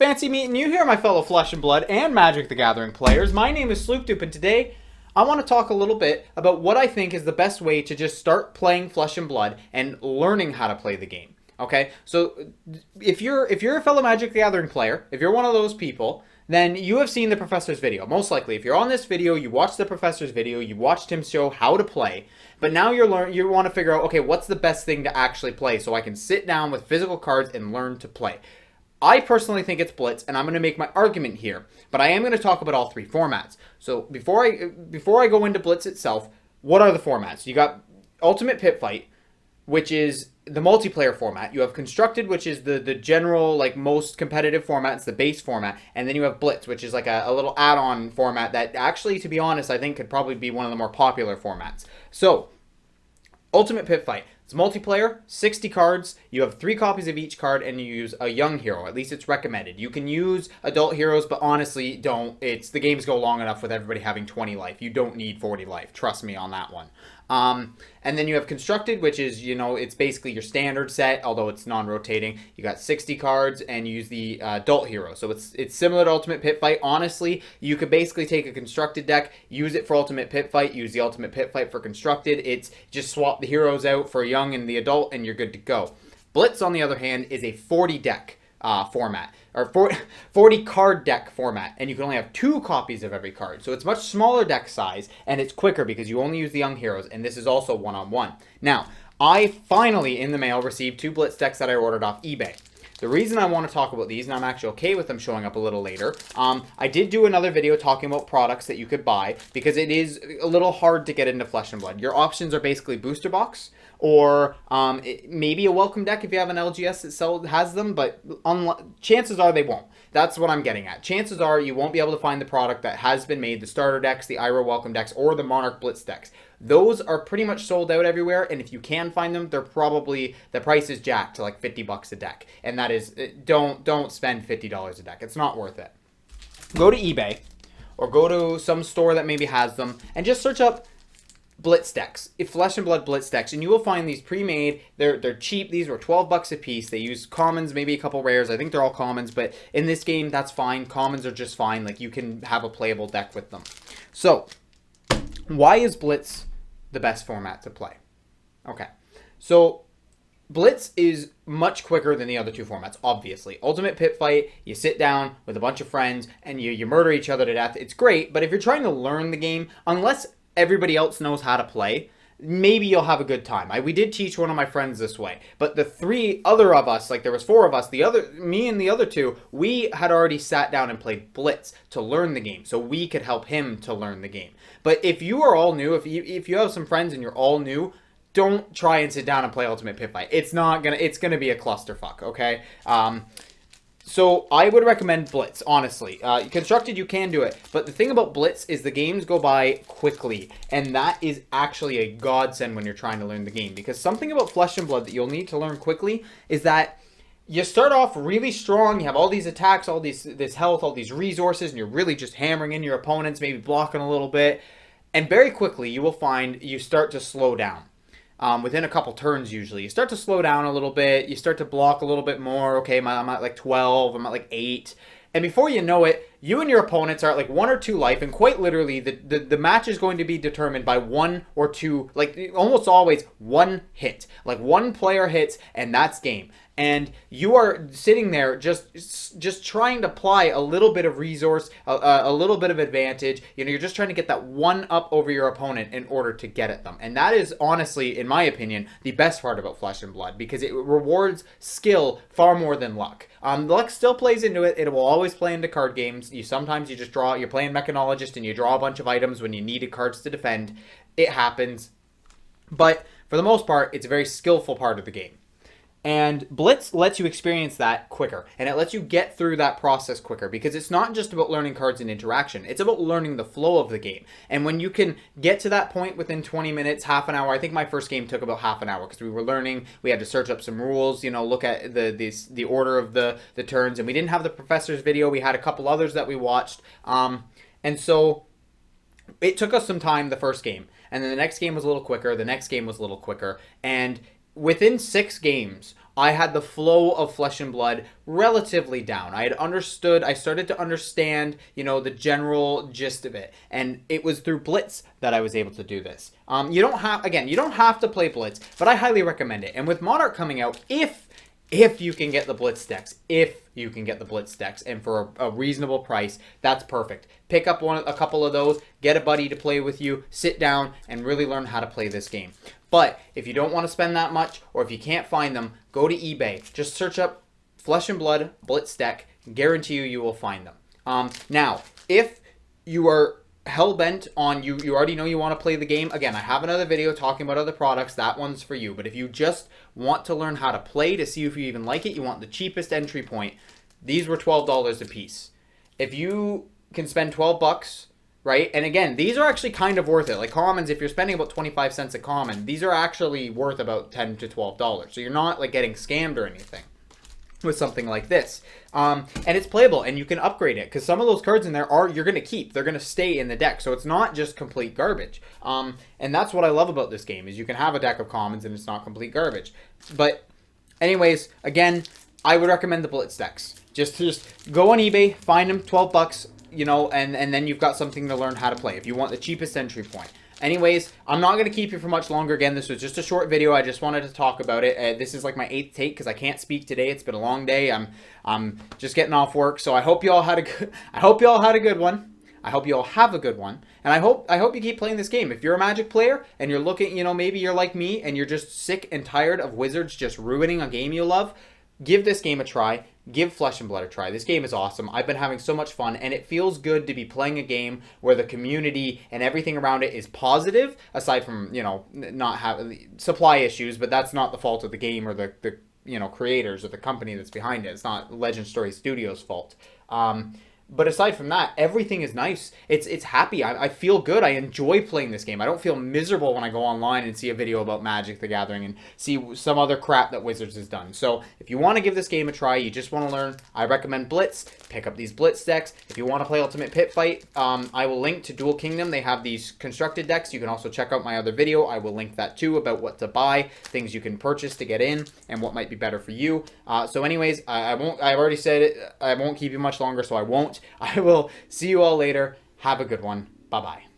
Fancy meeting you here, my fellow Flesh and Blood and Magic the Gathering players. My name is Sloopdoop, and today I want to talk a little bit about what I think is the best way to just start playing Flesh and Blood and learning how to play the game. Okay, so if you're a fellow Magic the Gathering player, if you're one of those people, then you have seen the professor's video. Most likely, if you're on this video, you watched the professor's video, you watched him show how to play, but now you want to figure out, okay, what's the best thing to actually play so I can sit down with physical cards and learn to play. I personally think it's Blitz, and I'm going to make my argument here, but I am going to talk about all three formats. So before I go into Blitz itself, what are the formats? You got Ultimate Pit Fight, which is the multiplayer format. You have Constructed, which is the general, like, most competitive format. It's the base format. And then you have Blitz, which is like a little add-on format that actually, to be honest, I think could probably be one of the more popular formats. So, Ultimate Pit Fight. It's multiplayer, 60 cards, you have 3 copies of each card, and you use a young hero. At least it's recommended. You can use adult heroes, but honestly, don't. The games go long enough with everybody having 20 life. You don't need 40 life. Trust me on that one. And then you have Constructed, which is, it's basically your standard set, although it's non-rotating. You got 60 cards, and you use the adult hero. So it's similar to Ultimate Pit Fight. Honestly, you could basically take a Constructed deck, use it for Ultimate Pit Fight, use the Ultimate Pit Fight for Constructed. It's just swap the heroes out for a young and the adult, and you're good to go. Blitz, on the other hand, is a 40 deck format, or 40 card deck format, and you can only have 2 copies of every card. So it's much smaller deck size, and it's quicker because you only use the young heroes, and this is also one-on-one. Now, I finally, in the mail, received 2 Blitz decks that I ordered off eBay. The reason I want to talk about these, and I'm actually okay with them showing up a little later, I did do another video talking about products that you could buy, because it is a little hard to get into Flesh and Blood. Your options are basically Booster Box, or maybe a welcome deck if you have an LGS that has them, but chances are they won't. That's what I'm getting at. Chances are you won't be able to find the product that has been made, the starter decks, the Ira welcome decks, or the Monarch Blitz decks. Those are pretty much sold out everywhere, and if you can find them, they're probably, the price is jacked to like $50 a deck. And that is, don't spend $50 a deck. It's not worth it. Go to eBay, or go to some store that maybe has them, and just search up Blitz decks, Flesh and Blood Blitz decks, and you will find these pre-made. They're cheap. These were $12 a piece. They use commons, maybe a couple rares. I think they're all commons, but in this game, that's fine. Commons are just fine. Like, you can have a playable deck with them. So, why is Blitz the best format to play? Okay, so Blitz is much quicker than the other 2 formats, obviously. Ultimate Pit Fight, you sit down with a bunch of friends, and you murder each other to death. It's great, but if you're trying to learn the game, unless everybody else knows how to play, maybe you'll have a good time. We did teach one of my friends this way, but the 3 other of us, like there was 4 of us, me and the other 2, we had already sat down and played Blitz to learn the game, so we could help him to learn the game. But if you are all new, if you have some friends and you're all new, don't try and sit down and play Ultimate Pit Fight. It's gonna be a clusterfuck, okay? So I would recommend Blitz, honestly. Constructed, you can do it. But the thing about Blitz is the games go by quickly. And that is actually a godsend when you're trying to learn the game. Because something about Flesh and Blood that you'll need to learn quickly is that you start off really strong. You have all these attacks, all this health, all these resources. And you're really just hammering in your opponents, maybe blocking a little bit. And very quickly, you will find you start to slow down. Within a couple turns, usually. You start to slow down a little bit. You start to block a little bit more. Okay, I'm at like 12. I'm at like 8. And before you know it, you and your opponents are at like 1 or 2 life. And quite literally, the match is going to be determined by 1 or 2, like almost always 1 hit. Like 1 player hits, and that's game. And you are sitting there just trying to apply a little bit of resource, a little bit of advantage. You're just trying to get that 1 up over your opponent in order to get at them. And that is honestly, in my opinion, the best part about Flesh and Blood, because it rewards skill far more than luck. Luck still plays into it. It will always play into card games. Sometimes you just you're playing Mechanologist and you draw a bunch of items when you needed cards to defend. It happens. But for the most part, it's a very skillful part of the game. And Blitz lets you experience that quicker, and it lets you get through that process quicker, because it's not just about learning cards and interaction, it's about learning the flow of the game. And when you can get to that point within 20 minutes, half an hour, I think my first game took about half an hour, because we were learning, we had to search up some rules, look at the order of the turns, and we didn't have the professor's video, we had a couple others that we watched, and so it took us some time the first game, and then the next game was a little quicker, the next game was a little quicker, and within 6 games, I had the flow of Flesh and Blood relatively down. I started to understand, the general gist of it. And it was through Blitz that I was able to do this. You don't have to play Blitz, but I highly recommend it. And with Monarch coming out, if you can get the Blitz decks, and for a reasonable price, that's perfect. Pick up a couple of those, get a buddy to play with you, sit down, and really learn how to play this game. But if you don't want to spend that much, or if you can't find them, go to eBay. Just search up Flesh and Blood Blitz deck. Guarantee you will find them. Now, if you are hell-bent on you already know you want to play the game, again, I have another video talking about other products. That one's for you. But if you just want to learn how to play to see if you even like it, you want the cheapest entry point, these were $12 a piece. If you can spend $12, right? And again, these are actually kind of worth it. Like commons, if you're spending about 25 cents a common, these are actually worth about $10 to $12. So you're not like getting scammed or anything with something like this. And it's playable, and you can upgrade it, because some of those cards in there you're going to keep. They're going to stay in the deck, so it's not just complete garbage. And that's what I love about this game, is you can have a deck of commons and it's not complete garbage. But anyways, again, I would recommend the Blitz decks. Just go on eBay, find them, $12, and then you've got something to learn how to play if you want the cheapest entry point. Anyways, I'm not going to keep you for much longer. Again, this was just a short video. I just wanted to talk about it. This is like my 8th take because I can't speak today. It's been a long day. I'm just getting off work. So I hope you all had a good one. I hope you all have a good one. And I hope you keep playing this game. If you're a Magic player and you're looking, maybe you're like me and you're just sick and tired of Wizards just ruining a game you love, give this game a try. Give Flesh and Blood a try. This game is awesome. I've been having so much fun, and it feels good to be playing a game where the community and everything around it is positive, aside from, not having supply issues, but that's not the fault of the game or the creators or the company that's behind it. It's not Legend Story Studios' fault. But aside from that, everything is nice. It's happy. I feel good. I enjoy playing this game. I don't feel miserable when I go online and see a video about Magic the Gathering and see some other crap that Wizards has done. So if you want to give this game a try, you just want to learn, I recommend Blitz. Pick up these Blitz decks. If you want to play Ultimate Pit Fight, I will link to Dual Kingdom. They have these constructed decks. You can also check out my other video. I will link that too, about what to buy, things you can purchase to get in, and what might be better for you. So anyways, I've already said it. I won't keep you much longer, so I won't. I will see you all later. Have a good one. Bye-bye.